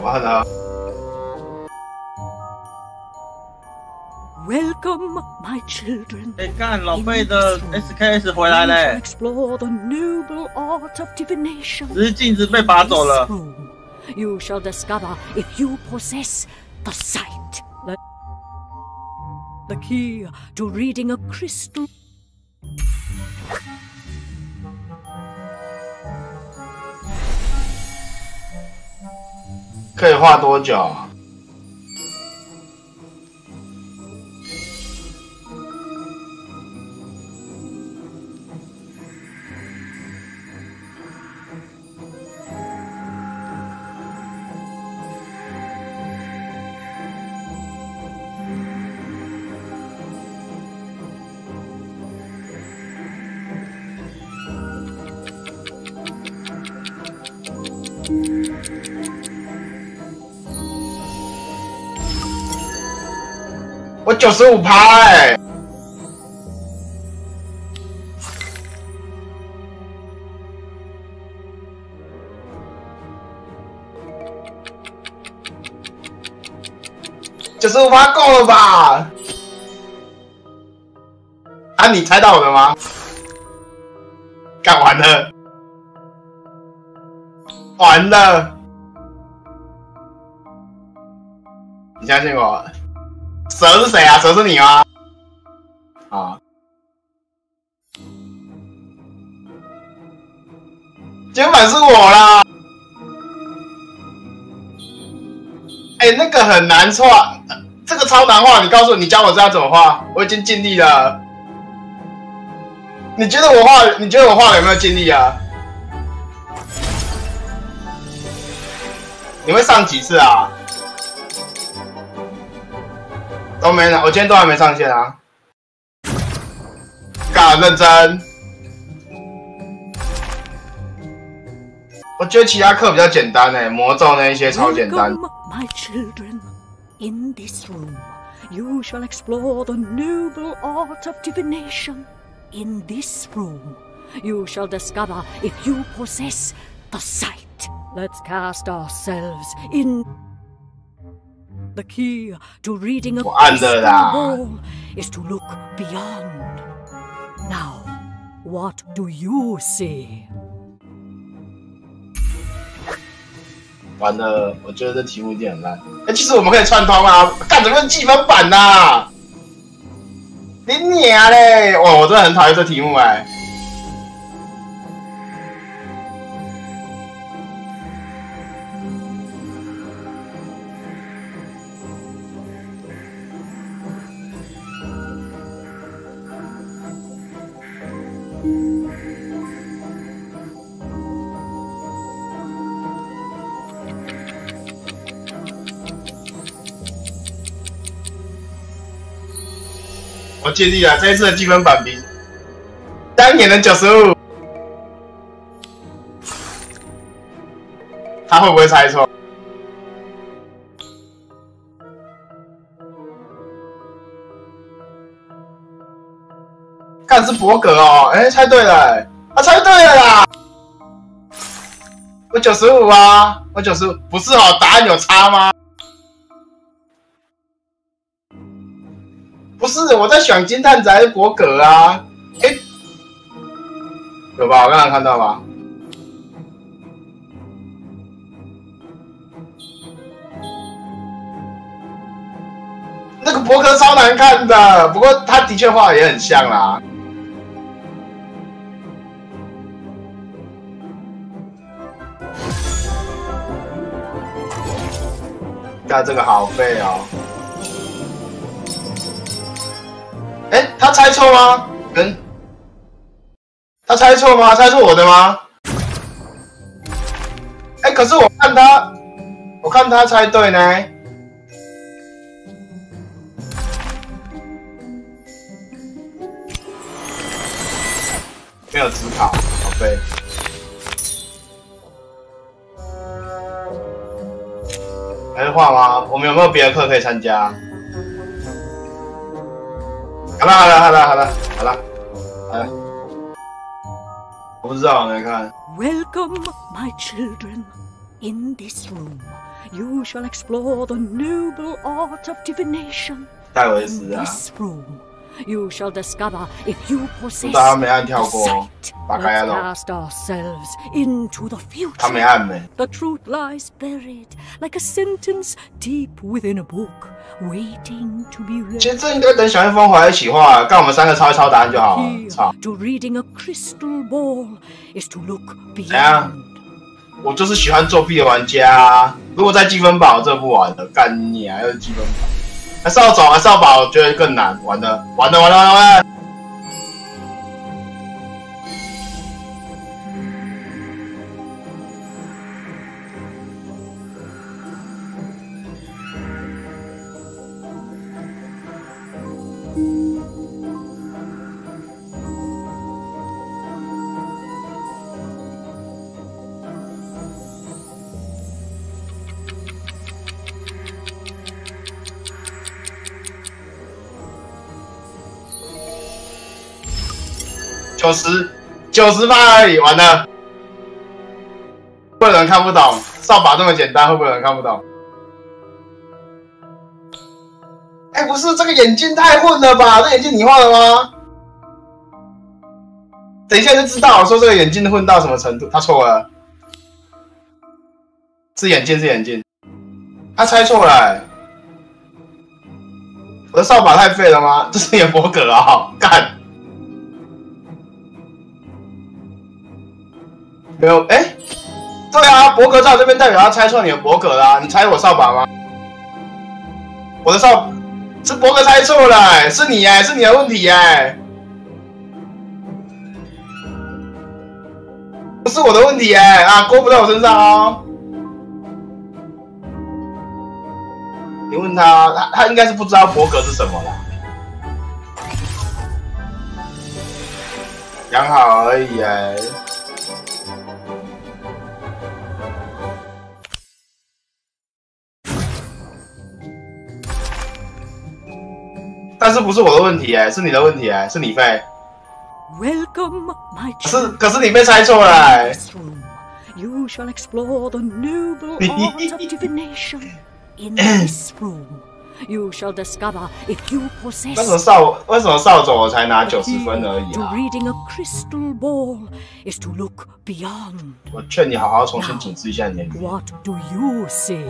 完了。 Welcome, my children. 哎，干老贝的 SKS 回来嘞！ Explore the noble art of divination. 只是镜子被拔走了。 In this room, you shall discover if you possess the sight. The key to reading a crystal. 可以画多久啊？ 我95%哎，95%够了吧？啊，你猜到我的吗？干完了，完了，你相信我。 蛇是谁啊？蛇是你吗？啊，肩膀是我啦。哎、欸，那个很难画，这个超难画。你告诉我，你教我这样怎么画？我已经尽力了。你觉得我画？你觉得我画有没有尽力啊？你会上几次啊？ 都没呢，我今天都还没上线啊！干认真，我觉得其他课比较简单诶，魔咒那一些超简单。My children, in this room, you shall explore the noble art of divination. In this room, you shall discover if you possess the sight. Let's cast ourselves in. The key to reading a crystal ball is to look beyond. Now, what do you see? 完了，我觉得这题目一定很烂。哎、欸，其实我们可以串通啊，干怎么用计分板呐、啊？你娘嘞！哇，我真的很讨厌这题目哎、欸。 我尽力了，这一次的积分板比当年的95，他会不会猜错？看是伯格哦，哎、欸，猜对了、欸，他猜对了啦！我95啊，我95，不是哦，答案有差吗？ 不是，我在想金探子还是伯格啊？哎、欸，有吧？我刚刚看到吧？那个伯格超难看的，不过他的确画的也很像啦。看这个好废哦。 哎、欸，他猜错吗？他猜错吗？猜错我的吗？哎、欸，可是我看他猜对呢。没有思考，好废。还是画吗？我们有没有别的课可以参加？ 好了，我不知道，我没看。Welcome, my children. In this room, you shall explore the noble art of divination. 戴维斯 In 啊， this room, you shall discover if you possess 大家没按跳过 sight. 打开 Let's 了， cast ourselves into the 他没 future. 按没。 The truth lies buried like a sentence deep within a book, waiting to be 其 read. 实这应该等小蜜蜂回来一起画，干我们3个抄一抄答案就好了。 Here 操！ to reading a crystal ball is to look 怎样？ beyond. 我就是喜欢作弊的玩家啊！如果在积分宝，这不玩了，干你啊！又是积分宝，还是要走，还是要宝，我觉得更难。完了，完了，完了，完了！90%而已，完了，会不会有人看不懂？扫把这么简单，会不会有人看不懂？哎，不是，这个眼镜太混了吧？这眼镜你画的吗？等一下就知道，我说这个眼镜混到什么程度。他错了，是眼镜，是眼镜。他猜错了、欸，我的扫把太废了吗？这是你的博格啊！干。没有，哎、欸，对啊，博格在我这边代表他猜错你的博格啦、你猜我扫把吗？我的扫是博格猜错了、欸，是你哎、欸，是你的问题哎、欸，不是我的问题哎、欸、啊，锅不在我身上哦。你问他，他应该是不知道博格是什么啦，养好而已哎、欸。但是不是我的问题哎、欸，是你的问题哎、欸，是你废。Welcome, my 可是你被猜错了、欸。 this room. You shall explore the noble art of divination. In this room, you shall discover if you possess. 为什么扫帚我才拿90分而已 To 啊？ reading a crystal ball is to look beyond. 我劝你好好重新检视一下你的语言。 What do you say?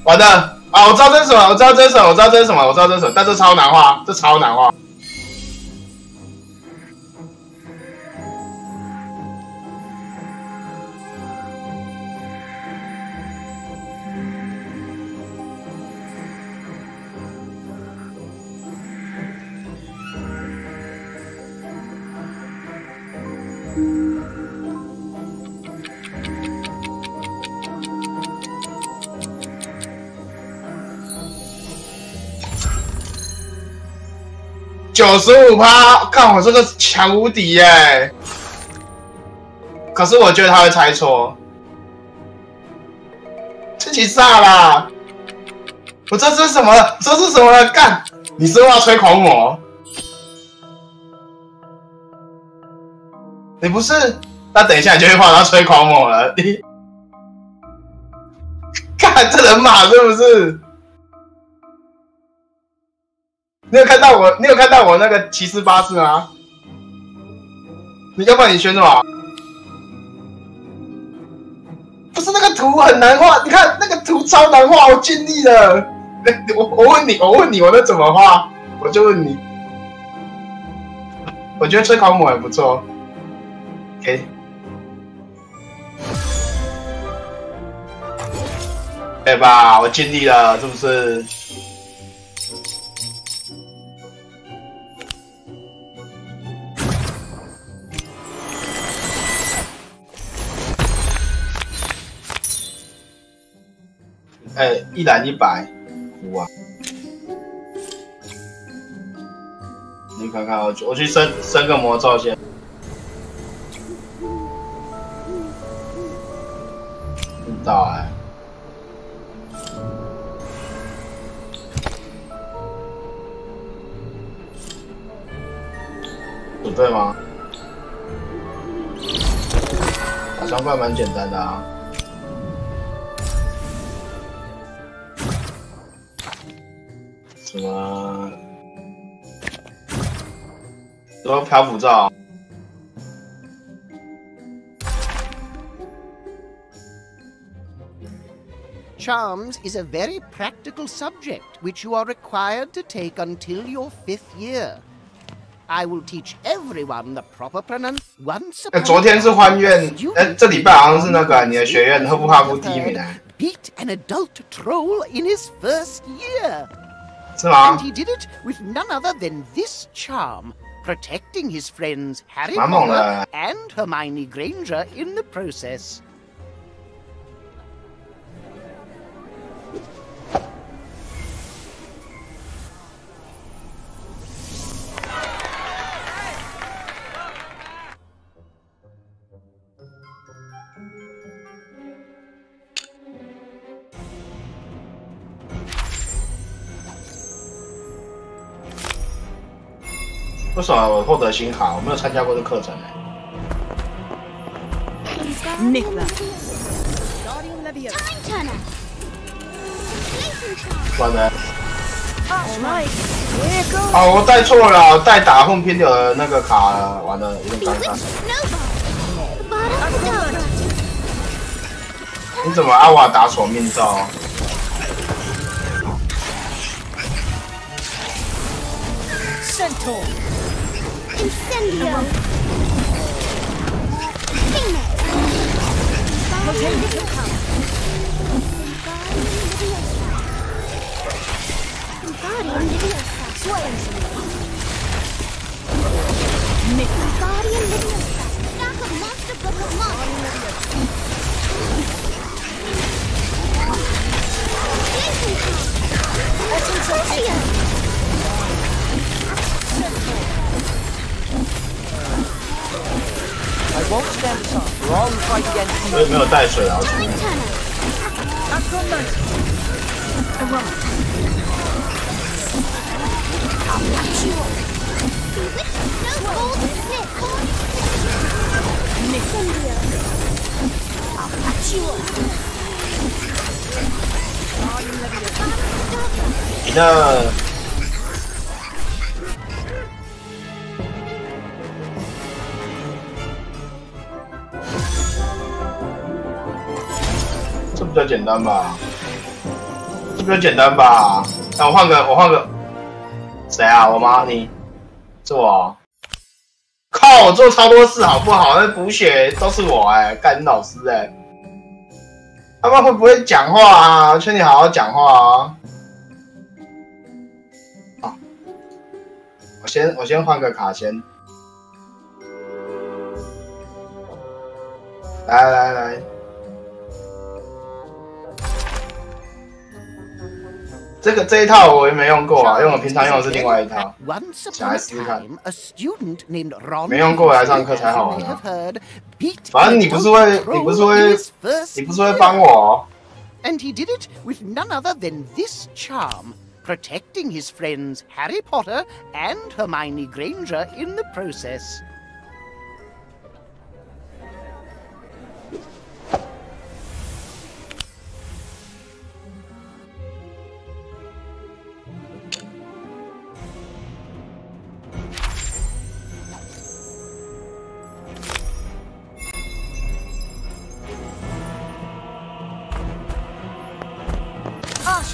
完了啊！我知道这是什么，我知道这是什么，我知道这是什么，我知道这是什么，但这超难画，这超难画。95%，看我这个强无敌耶、欸！可是我觉得他会猜错，自己炸啦！我这是什么？这是什么了？干！你是不是要吹狂魔？你不是？那等一下你就会画到吹狂魔了。你看这人马是不是？你有看到我那个骑士巴士吗？你要不然你选什么？不是那个图很难画，你看那个图超难画，我尽力了。我问你，我能怎么画？我就问你。我觉得吹狂魔也不错。OK。对吧？我尽力了，是不是？一栏100，哇！你看看，我去升个魔咒先。不知道哎、不对吗？打双怪蛮简单的啊。什么？说漂浮罩。 Charms is a very practical subject which you are required to take until your 5th year. I will teach everyone the proper pronunciation. Once upon 昨天是欢院，这礼拜好像是那个你的学院赫夫帕夫第一名哎。beat an adult troll in his first year. 是吗 And he did it with none other than this charm, protecting his friends Harry 蛮猛 Potter 的。 and Hermione Granger in the process. 为什么我获得新卡？我没有参加过这课程哎。 Nick that. Time Turner. 完了。 All right, here goes. 哦，我带错了，我带打混拼流的那个卡了，完了，有点尴尬。 Snowball. Bottom Dog. 你怎么阿瓦达索命罩？ Centaur. Incendio. Phoenix. Potential power. Guardian Leviosa. Sway. Nick. Guardian Leviosa. Stack of monster book of monsters. Blazing Path. Essential. I won't stand aside. We're all fight against 所以没有带水啊。 Time Turner. Acrobat. Around. Bewitched Snowball. Snip. Incendio.你的这比较简单吧？这比较简单吧？那我换个，谁啊？我吗？你？是我？靠！我做超多事好不好？那补血都是我哎、干你老师哎、他们会不会讲话啊？劝你好好讲话啊！好，我先换个卡先。来，这一套我也没用过啊，因为我平常用的是另外一套。 Once 想 upon 来 a 试试看。 time, a student named Ron 没用过来上课才好玩 as you 啊 may have heard, beat 反正 an 你不是 adult 会 troll in his first 帮我哦。 And he did it with none other than this charm, protecting his friends Harry Potter and Hermione Granger in the process.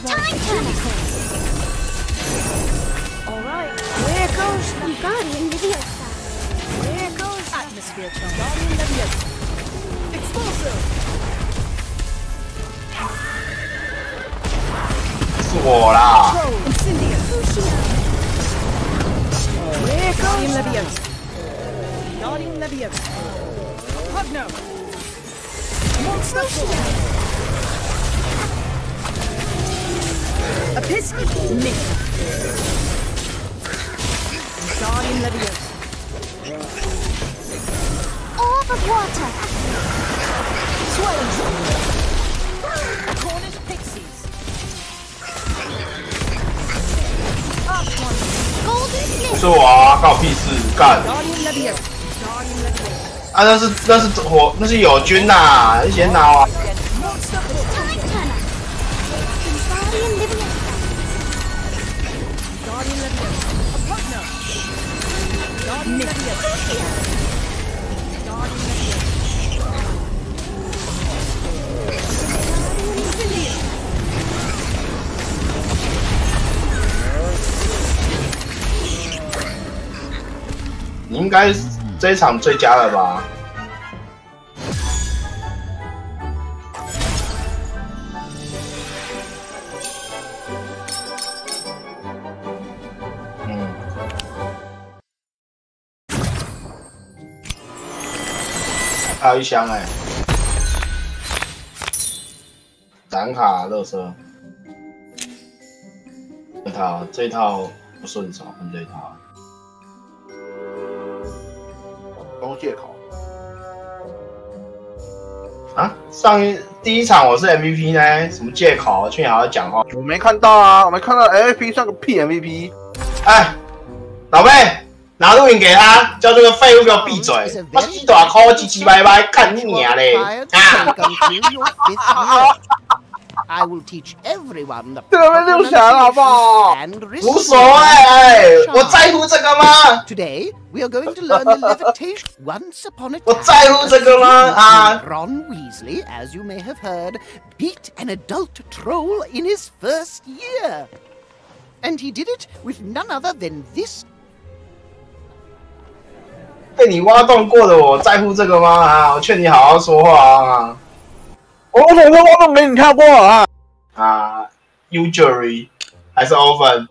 Time Turner. All right, here goes. Guardian Leviosa. Here goes. Atmosphere charm. Guardian Leviosa. Explosive. 是我啦。 Troll. Incendio. Here goes. Guardian Leviosa. Guardian Leviosa. Pugno. Monster Force. Episcopal. Nick. Guardian Leviosa. Orb of Water. Swelling. Cornish Pixies. Archon. Golden 不是我啊，关我屁事，干！啊，那是火，那是友军呐，你先拿啊！你应该这一场最佳了吧？还有一箱哎、蓝卡、乐色，这一套不顺手，换这一套。都借口啊！第一场我是 MVP 呢，什么借口？去年好好讲话。我没看到啊，我没看到 MVP 算个屁 MVP。哎，老妹，拿录影给他，叫这个废物给我闭嘴！我鸡大口唧唧歪歪，看你娘嘞！啊！I will teach everyone the 这个被溜下了好不好？无所谓，我在乎这个吗 ？Today we are going to learn the levitation. Once upon a time, 我在乎这个吗？啊 ！Ron Weasley, as you may have heard, beat an adult troll in his first year, and he did it with none other than this. 被你挖洞过的我在乎这个吗？啊！我劝你好好说话啊！我怎么会挖洞给你跳过啊？啊 ，usually 还是 often。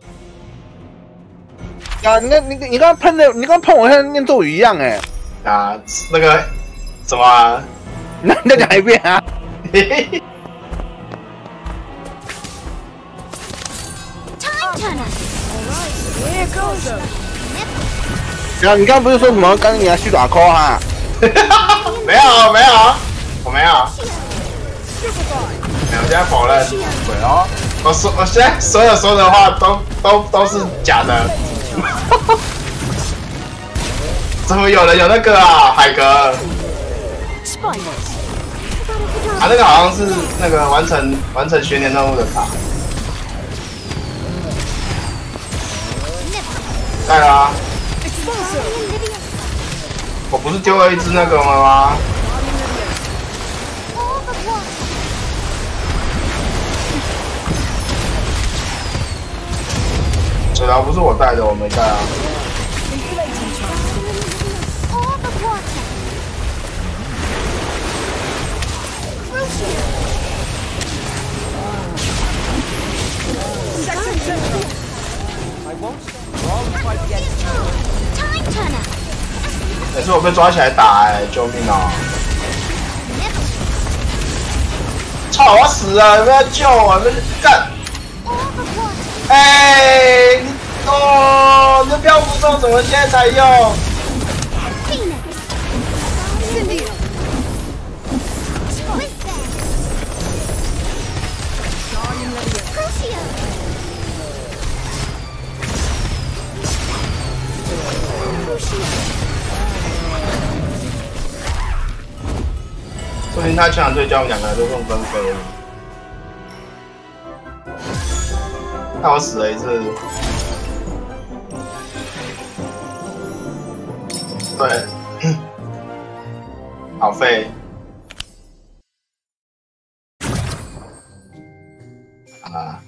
啊，你刚喷的，你刚喷我像念咒语一样哎。啊，那个怎么、啊？那你再讲一遍啊！啊，你刚刚不是说什么刚你要去打 call 哈？没有，我没有。我现在否认。对哦，我现在所有说的话都是假的。怎么有人有那个啊？海格。啊，那个好像是那个完成学年任务的卡。带啦。我不是丢了一只那个了吗？水牢不是我带的，我没带啊。也是我被抓起来打哎、救命啊！操，我要死了！不要救我！不是干！哎、你哦，你的标符咒怎么现在才用？说明他抢对叫我们两个人都中分飞了。害我死了一次。对，好废。啊。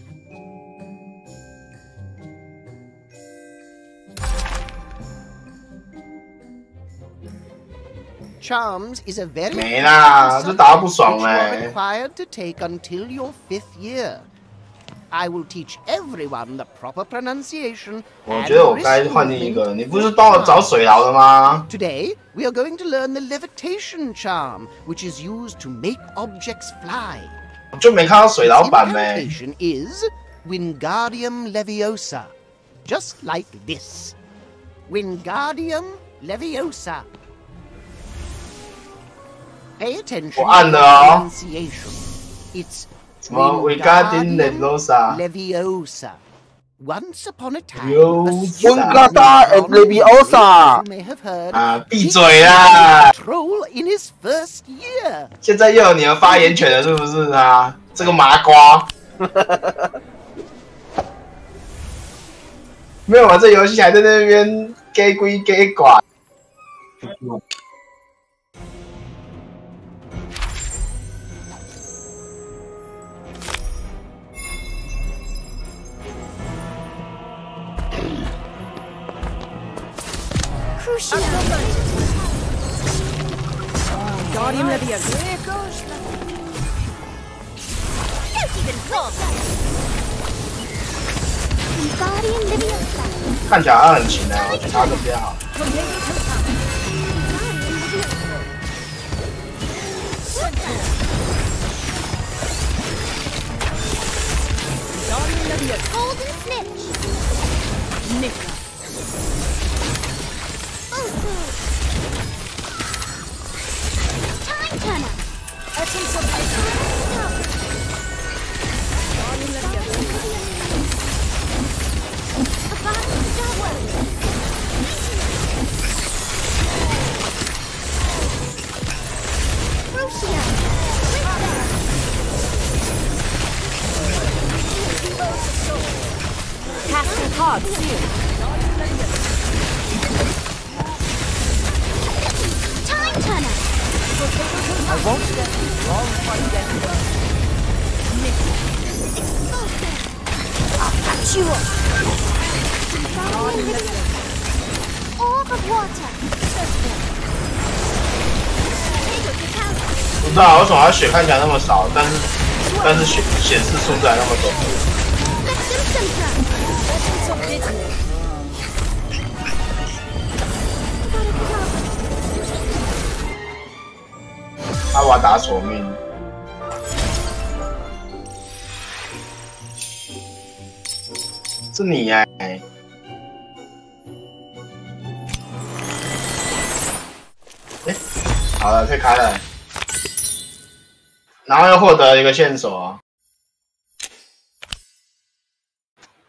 Charms is a very 没啦，这打不爽哎、required to take until your 5th year. I will teach everyone the proper pronunciation. 我觉得我该换另一个，你不是帮我找水牢的吗 ？Today we are going to learn the levitation charm, which is used to make objects fly. 我就没看到水牢版呗。The is Wingardium Leviosa, just like this. Wingardium Leviosa. Pay attention 我按了哦。 It's 什么 Wingardium Leviosa？ Leviosa. Once upon a time, Wongata and Leviosa. you may have heard 啊，闭嘴啦！ troll in his first year. 现在又有你的发言权了，是不是啊？这个麻瓜。没有玩这游戏还在那边 gay 归 gay 寡。Guardian Leviosa. Guardian Leviosa. 看起来他很勤哎，我觉得他更比较好。Golden Snitch. Nika. Time Turner. Essence of Ice. Guardian Leviosa. Crucio. Casting card sealed. Time Turner. I won't get wrong fight anywhere. I'll catch you up. Guardian Leviosa. Orb of Water. 不知道为什么他血看起来那么少，但是显示数字还那么多。Essence of Bitterness. 阿瓦达索命，是你呀、欸？好了，可以开了，然后又获得一个线索啊。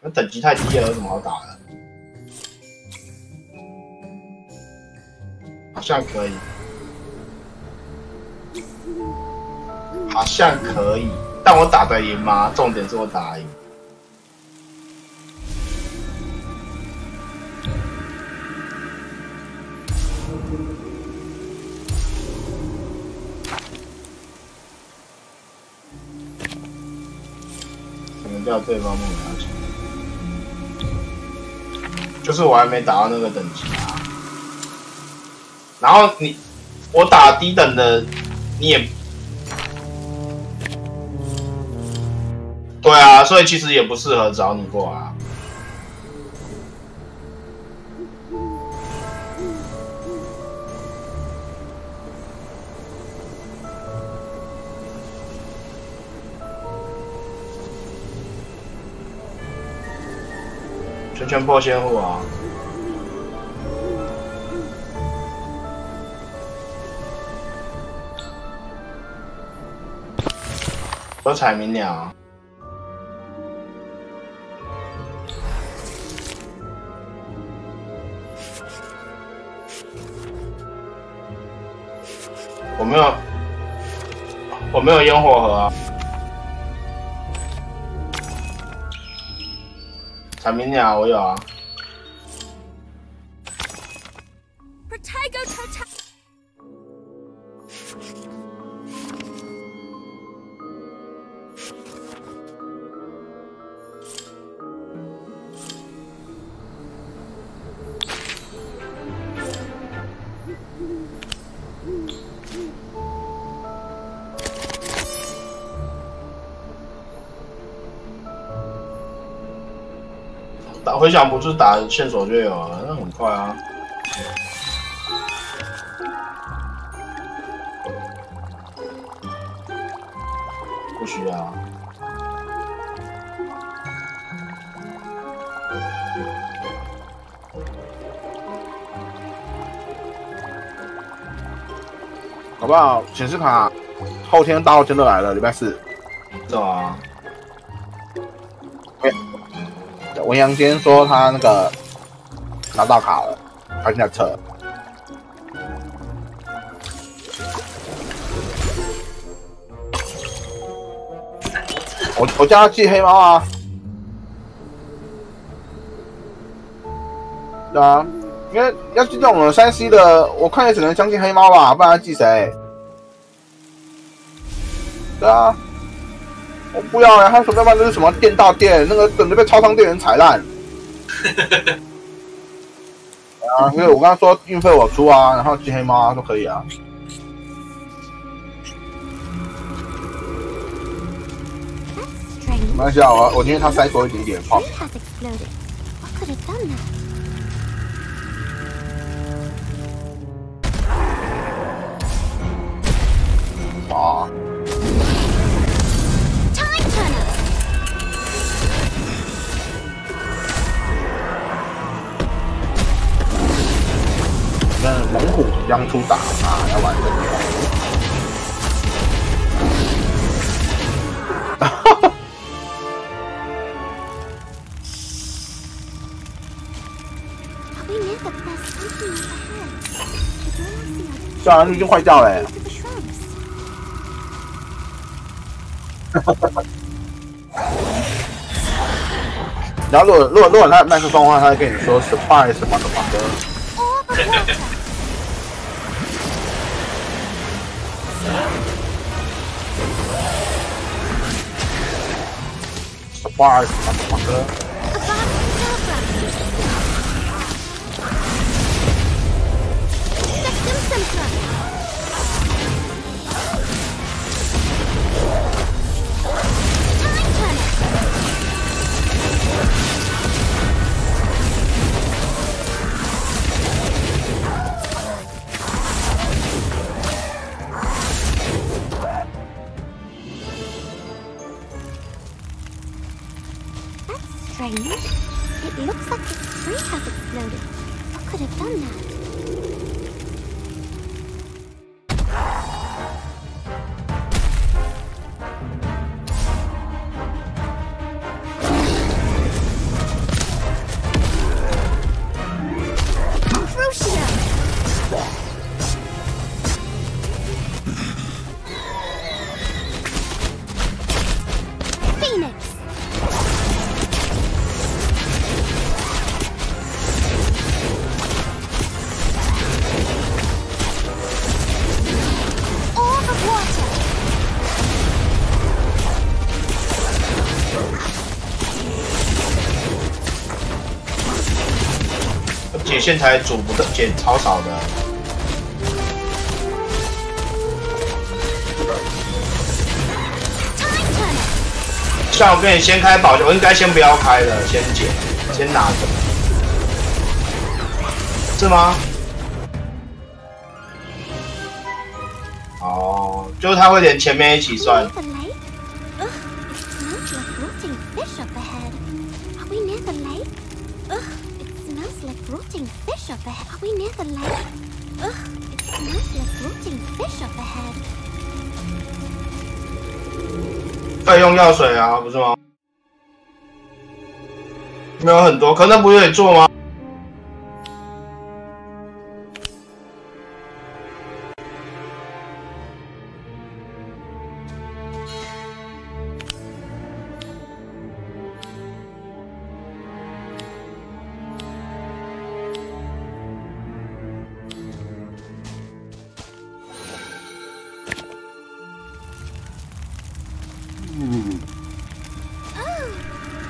那等级太低了，有什么好打的？好像可以。好像可以，但我打得赢吗？重点是我打得赢。可能叫对方梦要求，就是我还没打到那个等级啊。然后我打低等的，你也。对啊，所以其实也不适合找你过啊。全破仙户啊！有彩鸣鸟。我没有烟火盒啊。彩鸣鸟我有啊。Protego Tota. 打回响不是打线索就有了，那很快啊。不需要。好不好？显示卡后天大号真的来了，礼拜4。是啊。文阳今天说他那个拿到卡了，他现在撤。我叫他寄黑猫啊。对啊，因为要寄这种3C 的，我看也只能相信黑猫吧，不然寄谁？对啊，我不要呀！他手上办的是什么店到店，那个等着被超商店员踩烂。啊，因为我跟他说运费我出啊，然后寄黑猫啊都可以啊。没关系啊，我宁愿他塞多一点点泡。啊！跟猛虎即将出打啊，要玩这个。消燃率就坏掉了、欸。然后如果他麦克风的话，他会跟你说 surprise 什么什么的。surprise 什么什么的。It looks like the tree has exploded. What could have done that?解线才煮不的，减超少的。像我跟你先开宝箱，我应该先不要开了，先解，先拿着，是吗？哦，就是它会连前面一起算。Rotting fish up ahead. Are we near the lake? Ugh, it smells like rotting fish up ahead. 费用药水啊，不是吗？没有很多，可能不是得做吗？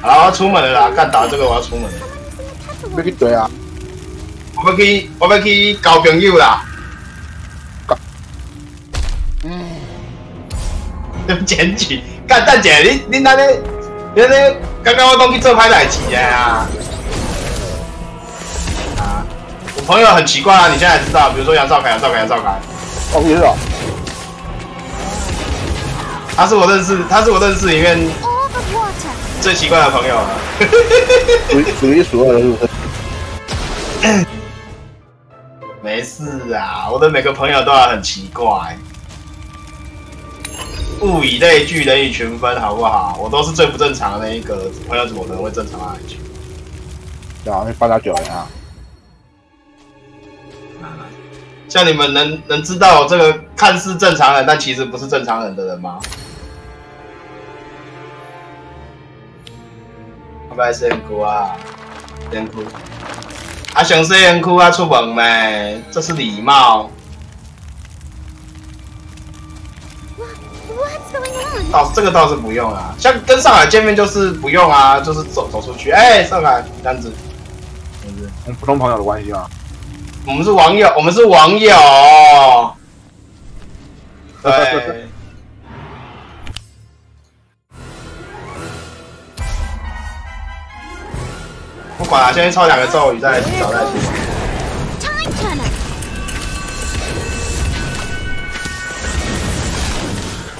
好，我要出门了啦！干打这个我要出门了。要去对啊！我要去交朋友啦。检举，干蛋姐，你那咧，刚刚我讲去做歹代志啊！啊，我朋友很奇怪啊，你现在也知道，比如说杨兆凯。哦，你知道？他是我认识里面最奇怪的朋友了。数一数二的，是不是？没事啊，我的每个朋友都很奇怪。物以类聚，人以群分，好不好？我都是最不正常的那一个，朋友怎么可能会正常到哪里去？对啊，帮他救人啊。像你们能知道这个看似正常人，但其实不是正常人的人吗？我该先哭啊，先哭。啊，上细先哭啊，出门咩？这是礼貌。这个倒是不用啊，像跟上海见面就是不用啊，就是走出去，哎，上海这样子，跟普通朋友的关系吗？我们是网友，对。不管了，先抄2个咒语，再来找再说。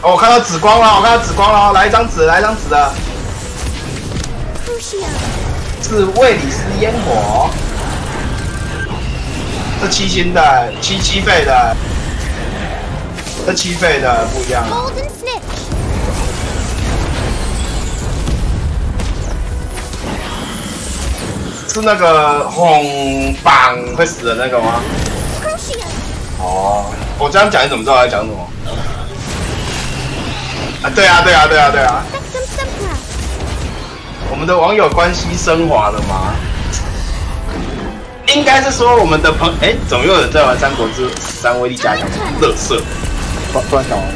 哦，我看到紫光了，来一张纸的。是卫里斯烟火，这7星的7费的，这7费的不一样。是那个红绑会死的那个吗？哦，我这样讲你怎么知道我在讲什么？啊，对啊。我们的网友关系升华了吗？应该是说我们的怎么又有人在玩《三国志13威力加强》？垃圾！突然想玩，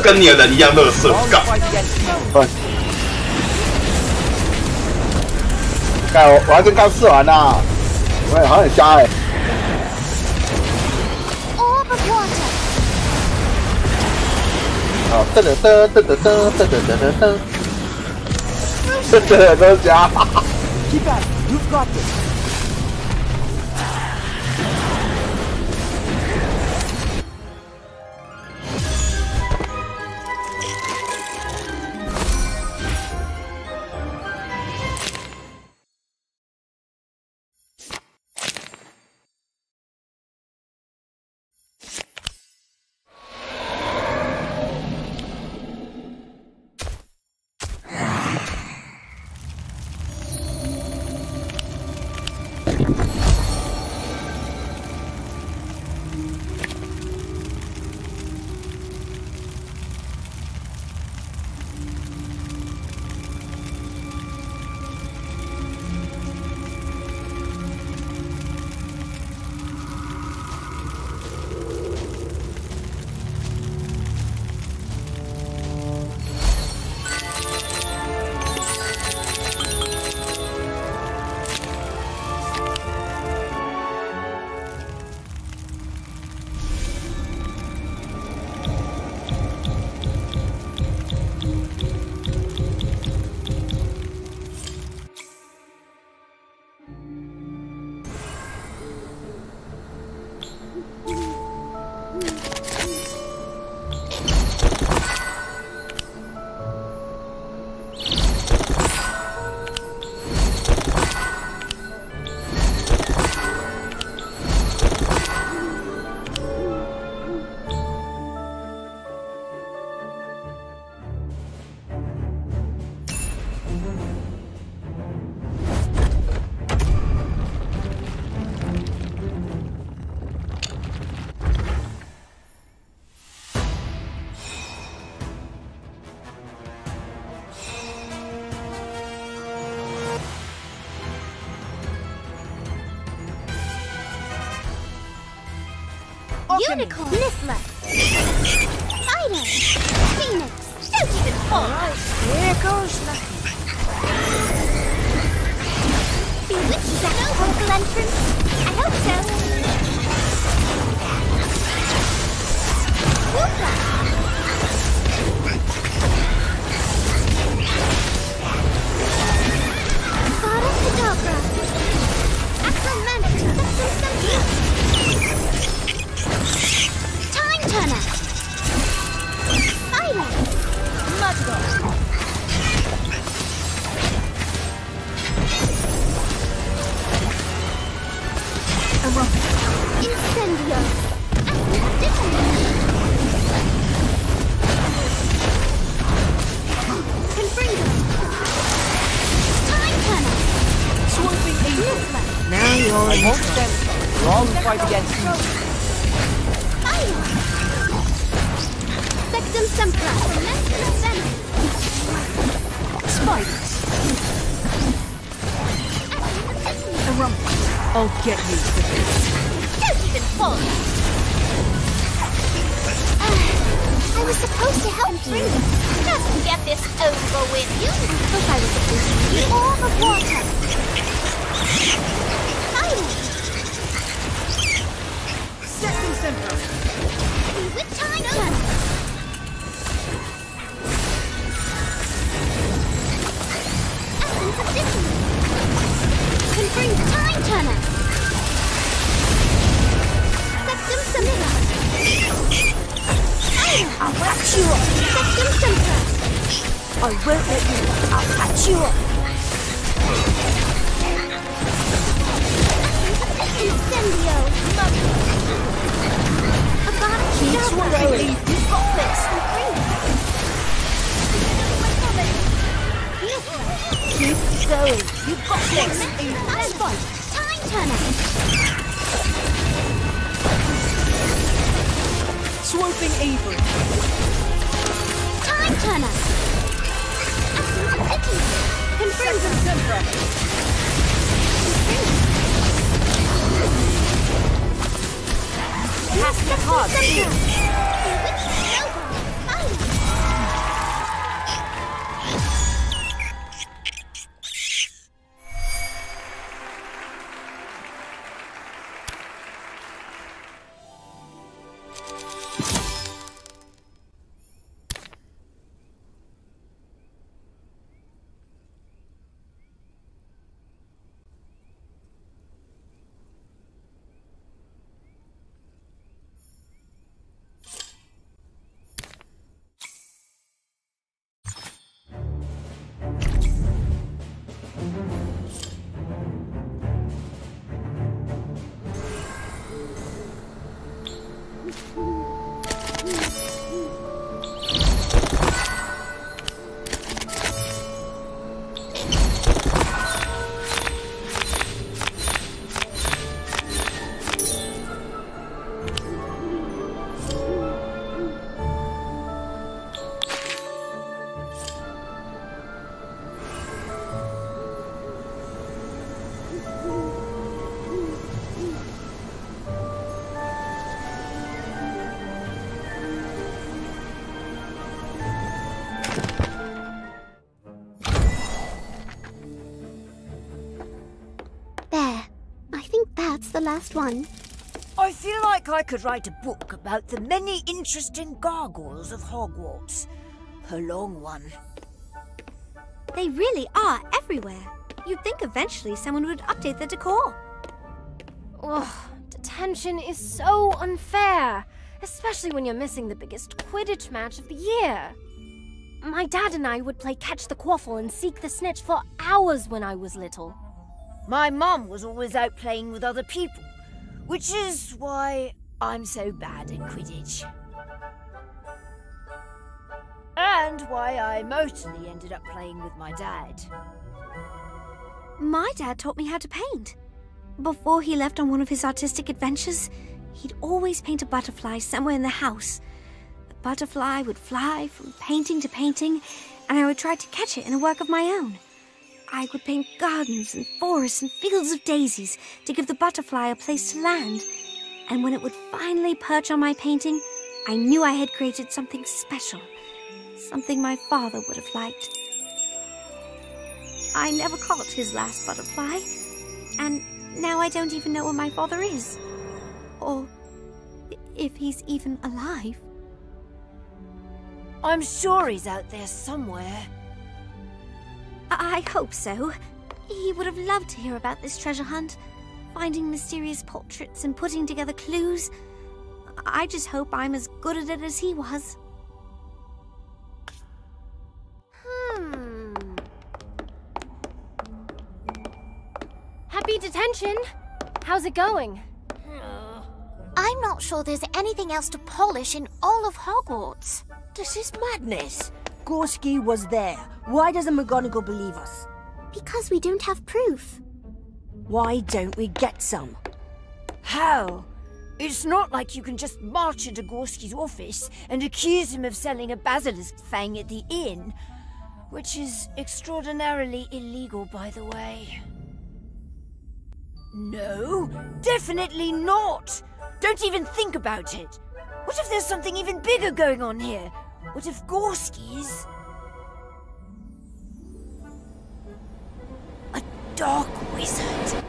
跟你的人一样垃圾，干！我还跟刚试完呐，喂，好像瞎哎。哦，噔，都是瞎。You've got this. Unicorn, Niffler, Spider, Phoenix, don't even fall. Alright, here goes nothing. Bewitched is that no vocal entrance? I hope so. Whoopla! Fara Kadabra. Acromantic, Septum. Turner! Fire! Mudball! Incendio! Confringo! Time Turner! Swooping Niffler! I won't stand strong fight against you. Fire! Sectum Sempra. Relentless venom. Spiders. A rump. I'll get you for this. Don't even pause. I was supposed to help you. Just get this over with. You thought I was supposed to give you all the water. Fire! Sectum Sempra. With time turner. Essence of dissonance. Confirm time turner. Septum Sempra. I'll patch you up. Septum Sempra. I won't let you. I'll patch you up. Incendio. Keep swallowing. You've got this. Keep going. You've got this. Time turner. Swooping Avery. Time turner. Confirm. Sempra. Pass the card. The last one. I feel like I could write a book about the many interesting gargoyles of Hogwarts. A long one. They really are everywhere. You'd think eventually someone would update the decor. Ugh, detention is so unfair, especially when you're missing the biggest Quidditch match of the year. My dad and I would play catch the quaffle and seek the snitch for hours when I was little. My mum was always out playing with other people, which is why I'm so bad at Quidditch. And why I mostly ended up playing with my dad. My dad taught me how to paint. Before he left on one of his artistic adventures, he'd always paint a butterfly somewhere in the house. The butterfly would fly from painting to painting, and I would try to catch it in a work of my own. I would paint gardens and forests and fields of daisies to give the butterfly a place to land. And when it would finally perch on my painting, I knew I had created something special. Something my father would have liked. I never caught his last butterfly, and now I don't even know where my father is. Or if he's even alive. I'm sure he's out there somewhere. I hope so. He would have loved to hear about this treasure hunt, finding mysterious portraits and putting together clues. I just hope I'm as good at it as he was. Happy detention! How's it going? I'm not sure there's anything else to polish in all of Hogwarts. This is madness. Gorski was there. Why doesn't McGonagall believe us? Because we don't have proof. Why don't we get some? How? It's not like you can just march into Gorski's office and accuse him of selling a basilisk fang at the inn. Which is extraordinarily illegal, by the way. No, definitely not! Don't even think about it! What if there's something even bigger going on here? What if Gorski's a dark wizard?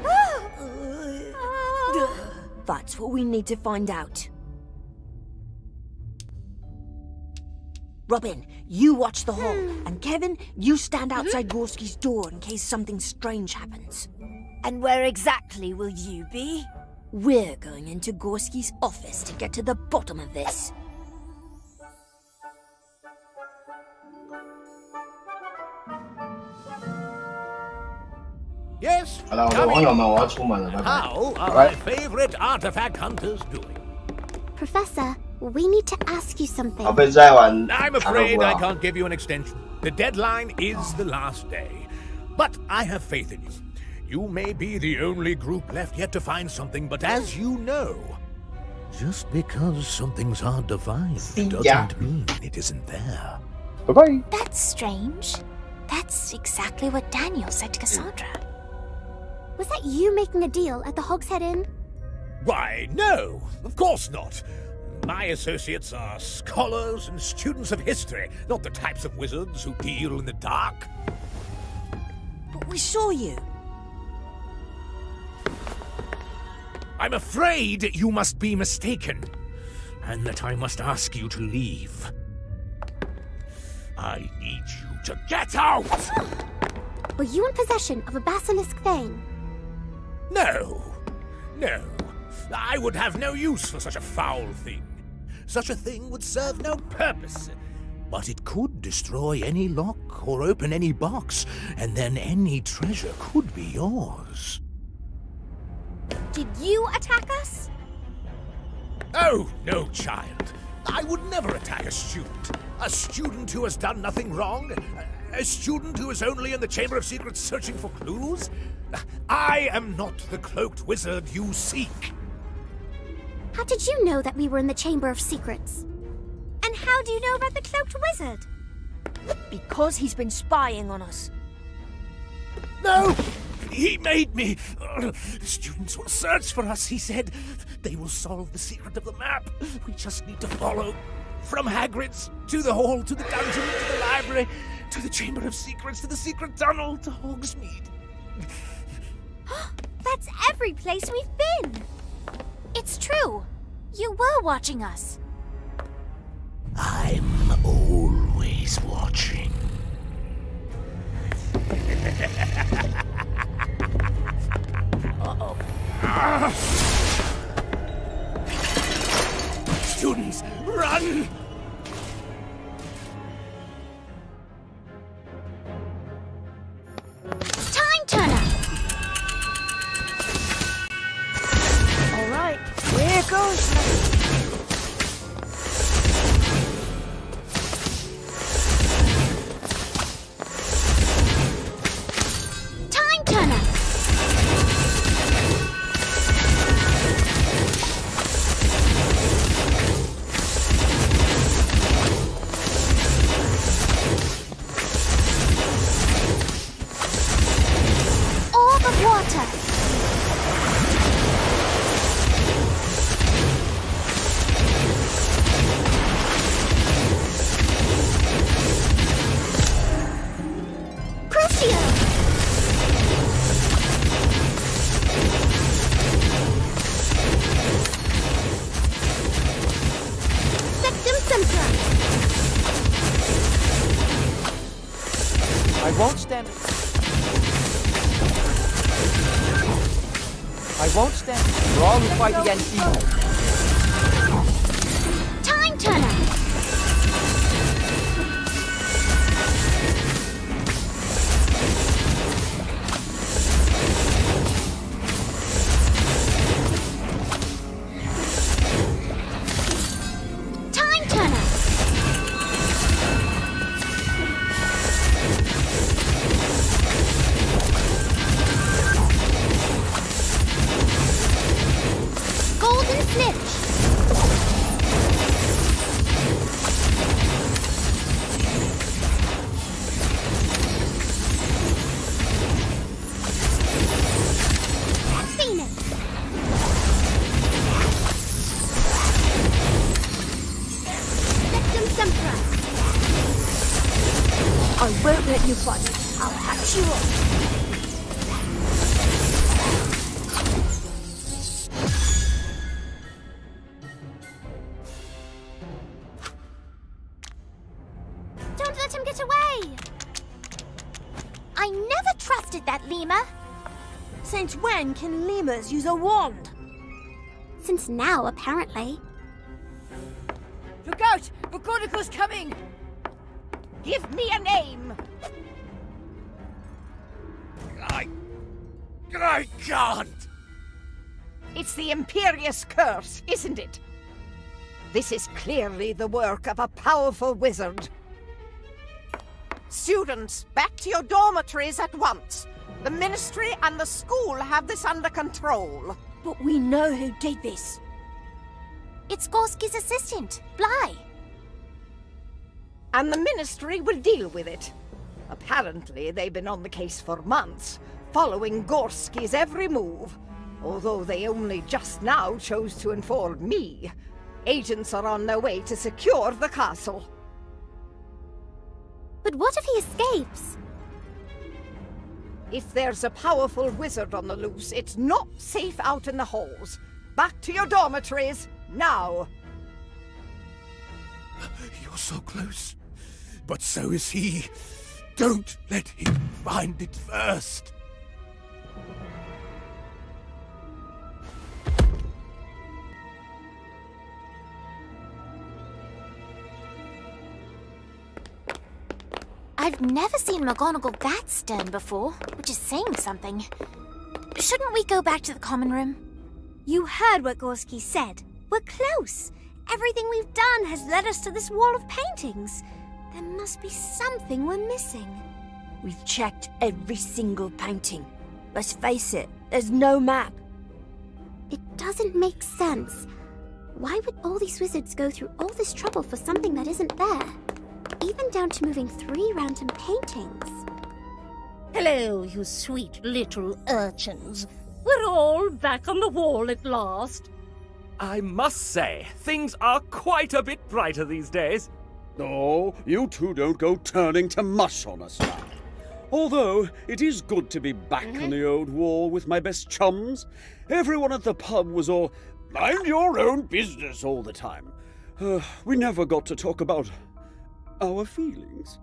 That's what we need to find out. Robin, you watch the hall, and Kevin, you stand outside Gorski's door in case something strange happens. And where exactly will you be? We're going into Gorski's office to get to the bottom of this. Yes. 好了，我的网友们，我要出门了，拜拜。 How are my favorite artifact hunters doing? Professor, we need to ask you something. 宝贝在玩。 I'm afraid I can't give you an extension. The deadline is the last day. But I have faith in you. You may be the only group left yet to find something, but as you know, just because something's hard to find doesn't mean it isn't there. Bye-bye. That's strange. That's exactly what Daniel said to Cassandra. Was that you making a deal at the Hogshead Inn? Why, no, of course not. My associates are scholars and students of history, not the types of wizards who deal in the dark. But we saw you. I'm afraid you must be mistaken, and that I must ask you to leave. I need you to get out! Were you in possession of a basilisk fang? No, no. I would have no use for such a foul thing. Such a thing would serve no purpose. But it could destroy any lock or open any box, and then any treasure could be yours. Did you attack us? Oh, no, child. I would never attack a student. A student who has done nothing wrong? A student who is only in the Chamber of Secrets searching for clues? I am not the cloaked wizard you seek. How did you know that we were in the Chamber of Secrets? And how do you know about the cloaked wizard? Because he's been spying on us. No! He made me! Students will search for us, he said. They will solve the secret of the map. We just need to follow. From Hagrid's, to the hall, to the dungeon, to the library, to the Chamber of Secrets, to the secret tunnel, to Hogsmeade. That's every place we've been! It's true! You were watching us! I'm always watching. Uh-oh. Students, run! Time Turner! All right, here goes. Time Turner! Orb of water! Crucio! Sectum Sempra! I won't stand. I won't stand for all who fight against evil. Time Turner! Time Turner! flinch. I won't let you fight it. I'll hatch you up. Don't let him get away! I never trusted that lemur. Since when can lemurs use a wand? Since now, apparently. Look out! McGonagall's coming! Give me a name! I can't! It's the Imperious Curse, isn't it? This is clearly the work of a powerful wizard. Students, back to your dormitories at once. The Ministry and the school have this under control. But we know who did this. It's Gorski's assistant, Bly. And the Ministry will deal with it. Apparently, they've been on the case for months, following Gorski's every move. Although they only just now chose to inform me. Agents are on their way to secure the castle. But what if he escapes? If there's a powerful wizard on the loose, it's not safe out in the halls. Back to your dormitories, now! You're so close. But so is he. Don't let him find it first. I've never seen McGonagall that stern before, which is saying something. Shouldn't we go back to the common room? You heard what Gorski said. We're close. Everything we've done has led us to this wall of paintings. There must be something we're missing. We've checked every single painting. Let's face it, there's no map. It doesn't make sense. Why would all these wizards go through all this trouble for something that isn't there? Even down to moving 3 random paintings. Hello, you sweet little urchins. We're all back on the wall at last. I must say, things are quite a bit brighter these days. No, you two don't go turning to mush on us now. Although, it is good to be back on the old wall with my best chums. Everyone at the pub was all, mind your own business all the time. We never got to talk about our feelings.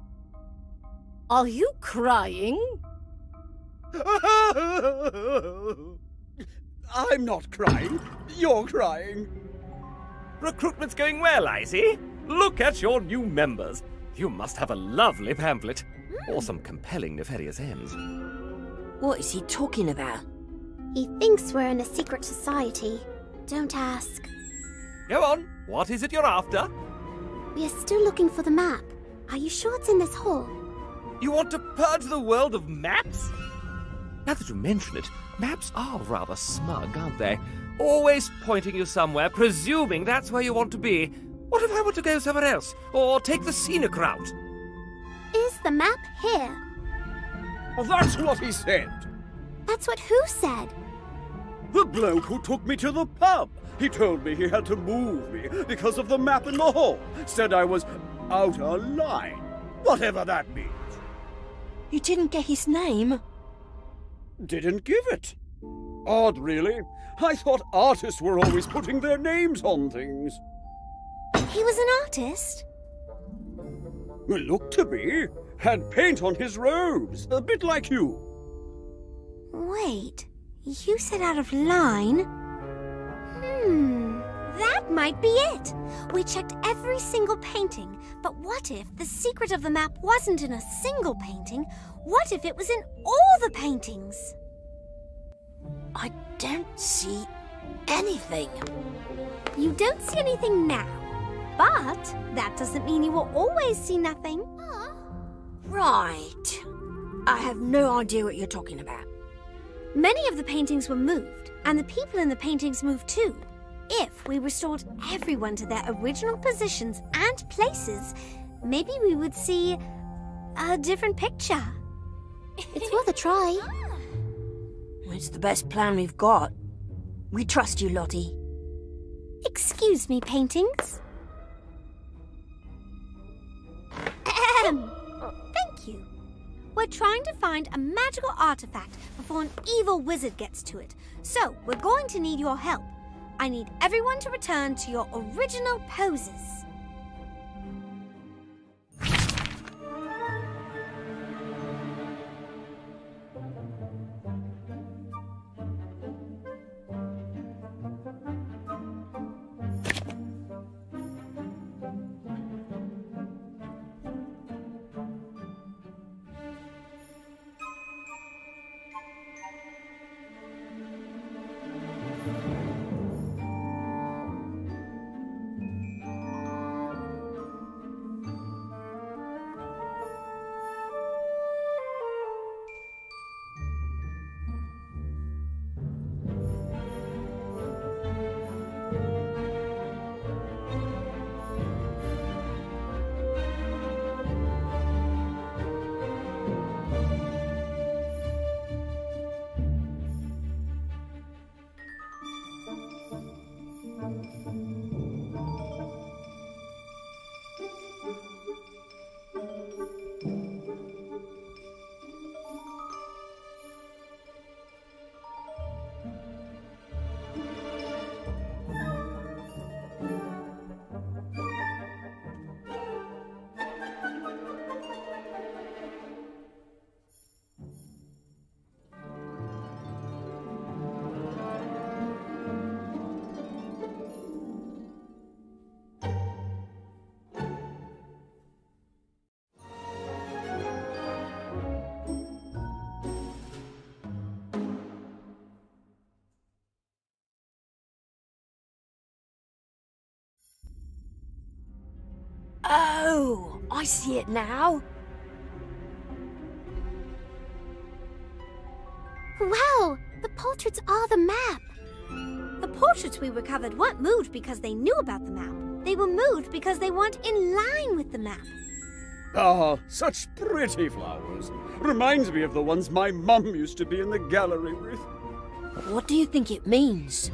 Are you crying? I'm not crying. You're crying. Recruitment's going well, I see. Look at your new members. You must have a lovely pamphlet. Or some compelling nefarious ends. What is he talking about? He thinks we're in a secret society. Don't ask. Go on. What is it you're after? We are still looking for the map. Are you sure it's in this hall? You want to purge the world of maps? Now that you mention it, maps are rather smug, aren't they? Always pointing you somewhere, presuming that's where you want to be. What if I were to go somewhere else? Or take the scenic route? Is the map here? Well, that's what he said. That's what who said? The bloke who took me to the pub. He told me he had to move me because of the map in the hall. Said I was out of line. Whatever that means. You didn't get his name? Didn't give it. Odd, really. I thought artists were always putting their names on things. He was an artist? Well, looked to be. Had paint on his robes, a bit like you. Wait, you said out of line? That might be it. We checked every single painting, but what if the secret of the map wasn't in a single painting? What if it was in all the paintings? I don't see anything. You don't see anything now, but that doesn't mean you will always see nothing. Right. I have no idea what you're talking about. Many of the paintings were moved, and the people in the paintings moved too. If we restored everyone to their original positions and places, maybe we would see a different picture. It's worth a try. It's the best plan we've got. We trust you, Lottie. Excuse me, paintings. Thank you. We're trying to find a magical artifact before an evil wizard gets to it. So, we're going to need your help. I need everyone to return to your original poses. Oh, I see it now. Wow, the portraits are the map. The portraits we recovered weren't moved because they knew about the map. They were moved because they weren't in line with the map. Ah, such pretty flowers. Reminds me of the ones my mum used to be in the gallery with. What do you think it means?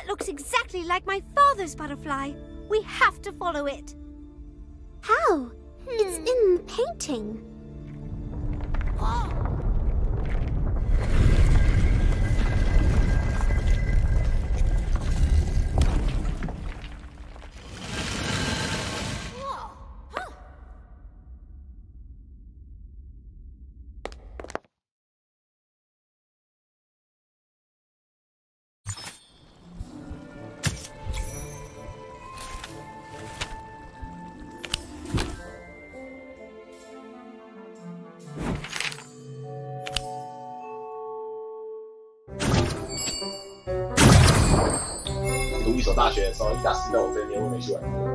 Looks exactly like my father's butterfly. We have to follow it. How? It's in the painting.读一所大学的时候，一大四都我这边我没去玩过。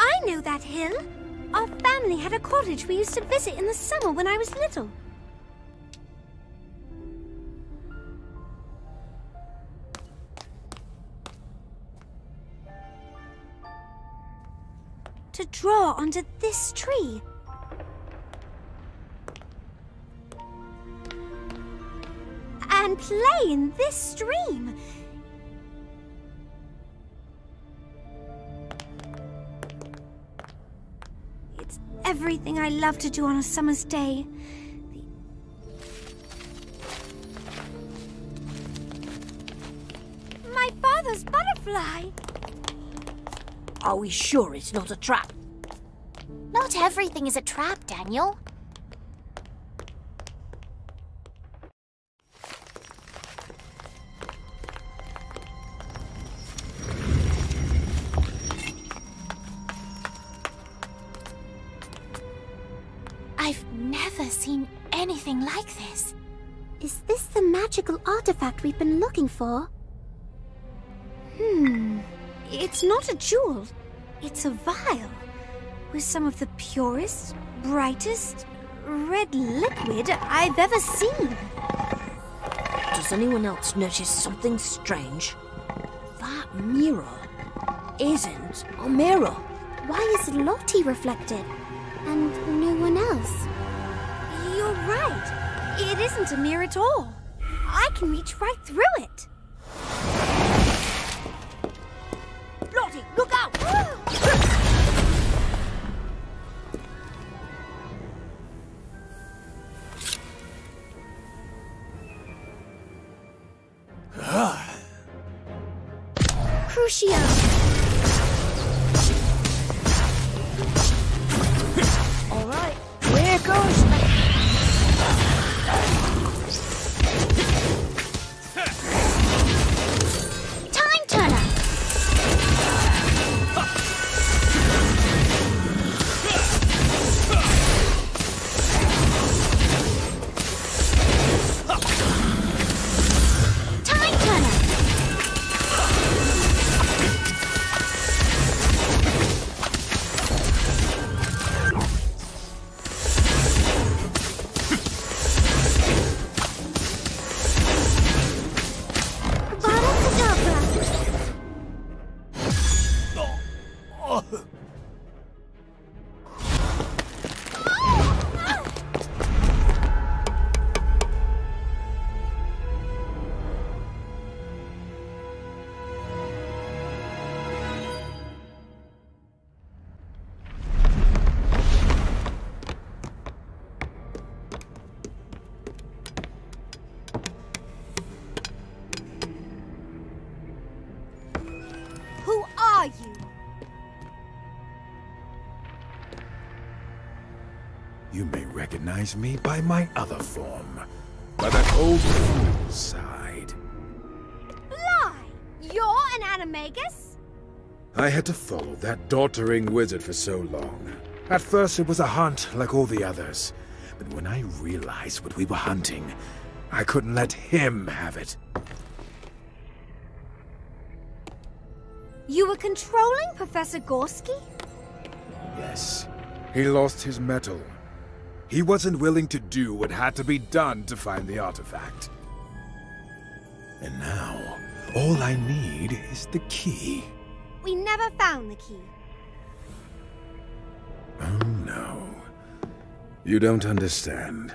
I know that hill. Our family had a cottage we used to visit in the summer when I was little. To draw onto this tree. And play in this stream. It's everything I love to do on a summer's day. My father's butterfly. Are we sure it's not a trap? Not everything is a trap, Daniel. I've never seen anything like this. Is this the magical artifact we've been looking for? It's not a jewel. It's a vial with some of the purest, brightest red liquid I've ever seen. Does anyone else notice something strange? That mirror isn't a mirror. Why is Lottie reflected and no one else? You're right. It isn't a mirror at all. I can reach right through it. Lottie, look out! Crucio! All right, here goes. Time turner! Time turner! Who are you? You may recognize me by my other form, by that old fool's side. Lie! You're an animagus? I had to follow that doddering wizard for so long. At first it was a hunt like all the others. But when I realized what we were hunting, I couldn't let him have it. You were controlling Professor Gorski? Yes. He lost his mettle. He wasn't willing to do what had to be done to find the artifact. And now, all I need is the key. We never found the key. Oh no. You don't understand.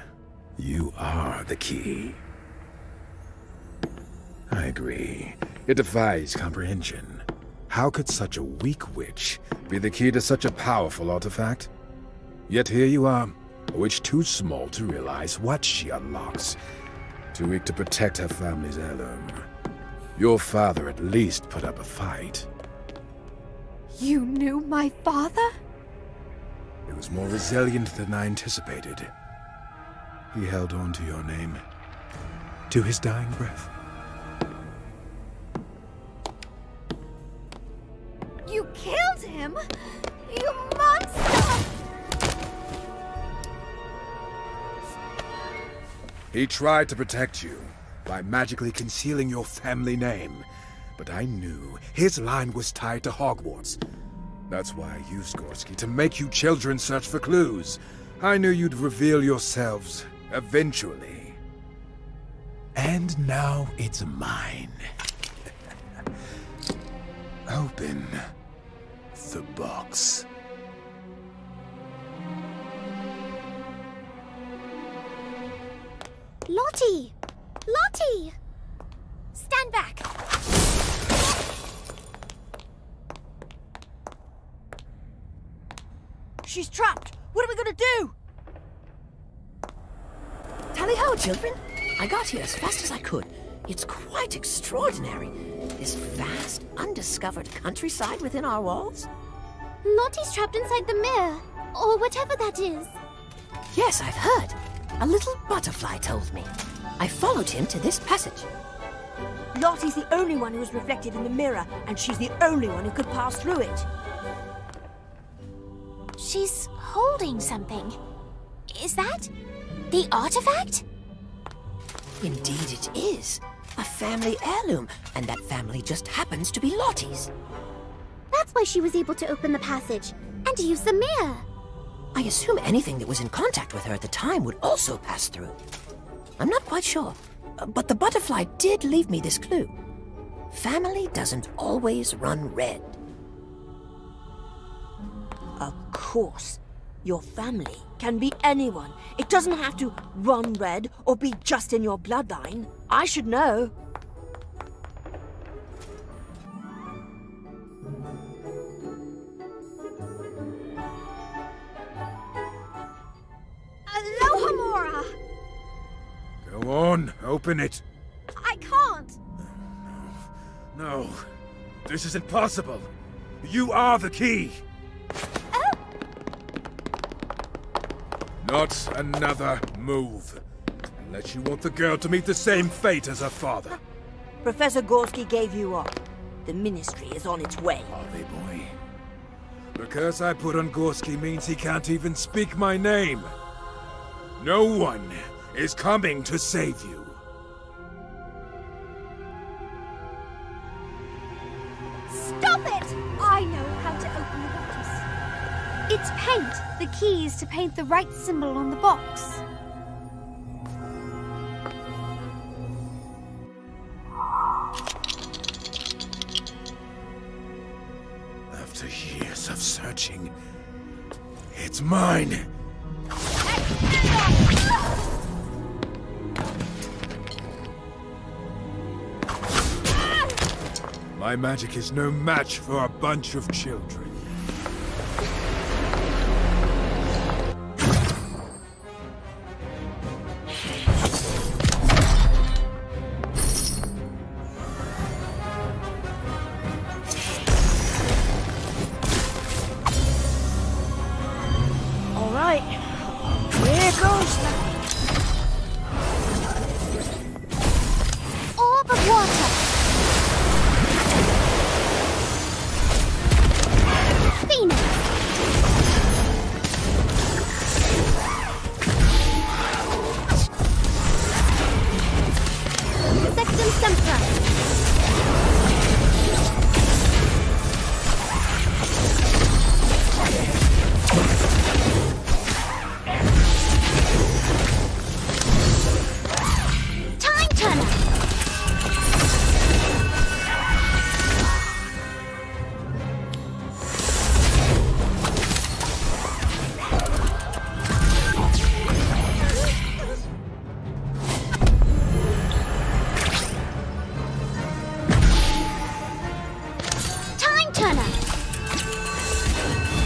You are the key. I agree. It defies comprehension. How could such a weak witch be the key to such a powerful artifact? Yet here you are, a witch too small to realize what she unlocks. Too weak to protect her family's heirloom. Your father at least put up a fight. You knew my father? It was more resilient than I anticipated. He held on to your name, to his dying breath. You killed him? You monster! He tried to protect you by magically concealing your family name, but I knew his line was tied to Hogwarts. That's why I used Gorski to make you children search for clues. I knew you'd reveal yourselves eventually. And now it's mine. Open the box. Lottie! Lottie! Stand back! She's trapped! What are we gonna do? Tally-ho, children! I got here as fast as I could. It's quite extraordinary. This vast, undiscovered countryside within our walls. Lottie's trapped inside the mirror, or whatever that is. Yes, I've heard. A little butterfly told me. I followed him to this passage. Lottie's the only one who was reflected in the mirror, and she's the only one who could pass through it. She's holding something. Is that the artifact? Indeed it is. A family heirloom, and that family just happens to be Lottie's. That's why she was able to open the passage and use the mirror. I assume anything that was in contact with her at the time would also pass through. I'm not quite sure, but the butterfly did leave me this clue. Family doesn't always run red. Of course. Your family can be anyone. It doesn't have to run red or be just in your bloodline. I should know. Alohomora! Go on, open it. I can't! No, this isn't possible. You are the key. Not another move. Unless you want the girl to meet the same fate as her father. Professor Gorski gave you up. The ministry is on its way. Harvey boy. The curse I put on Gorski means he can't even speak my name. No one is coming to save you. Stop it! I know how to open the box. It's paint. The key is to paint the right symbol on the box. After years of searching, it's mine. My magic is no match for a bunch of children. All right. Here goes. Orb of water.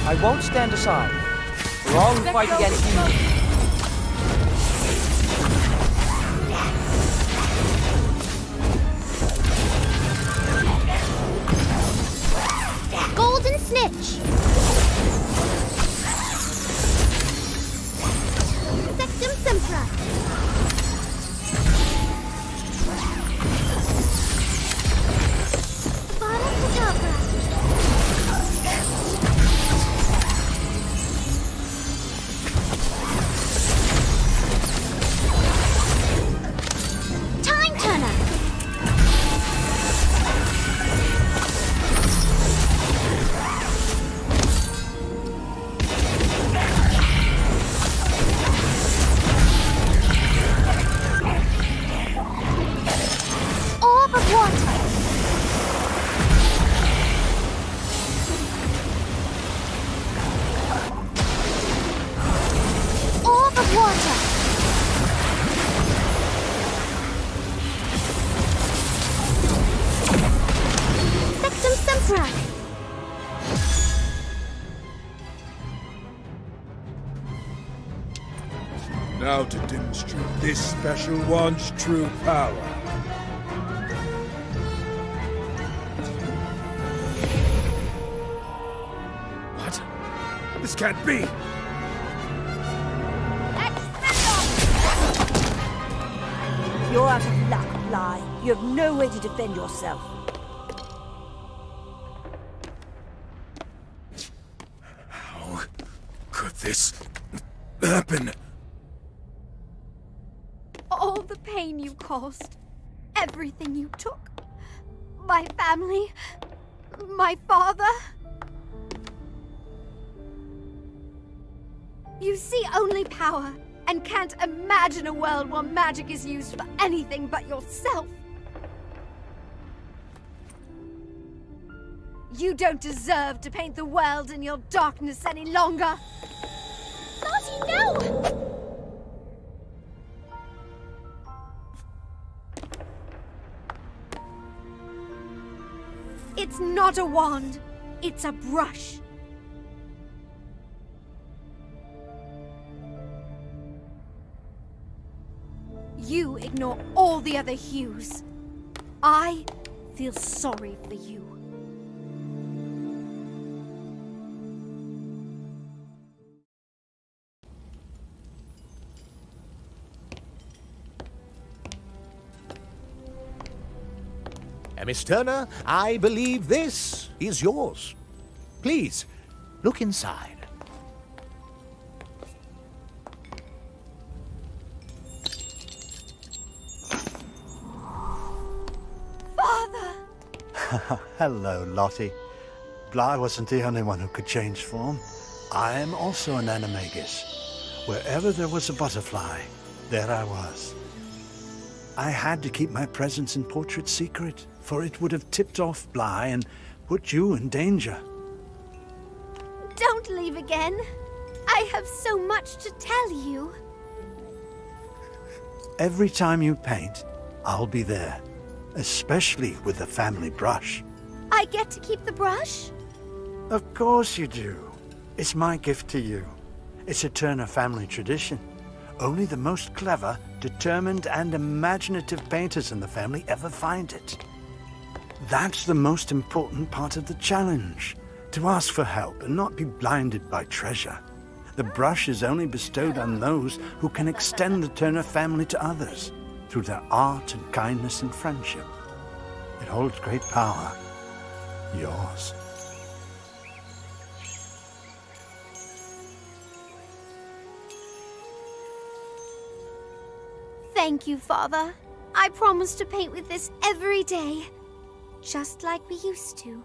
I won't stand aside. Wrong fight against evil. Golden snitch. Sectum sempra. Vara cadabra. Time turner. Orb of water. Orb of water. Sectum sempra. Now to demonstrate this special one's true power. What? This can't be! You're out of luck, Bly. You have no way to defend yourself. How could this happen? All the pain you caused, everything you took, my family, my father. You see only power and can't imagine a world where magic is used for anything but yourself. You don't deserve to paint the world in your darkness any longer. Lottie, no! It's not a wand, it's a brush. You ignore all the other hues. I feel sorry for you. Miss Turner, I believe this is yours. Please, look inside. Father! Hello, Lottie. Bly wasn't the only one who could change form. I am also an animagus. Wherever there was a butterfly, there I was. I had to keep my presence in portrait secret, for it would have tipped off Bly and put you in danger. Don't leave again. I have so much to tell you. Every time you paint, I'll be there, especially with the family brush. I get to keep the brush? Of course you do. It's my gift to you. It's a Turner family tradition. Only the most clever, determined, and imaginative painters in the family ever find it. That's the most important part of the challenge, to ask for help and not be blinded by treasure. The brush is only bestowed on those who can extend the Turner family to others through their art and kindness and friendship. It holds great power. Yours. Thank you, Father. I promise to paint with this every day, just like we used to.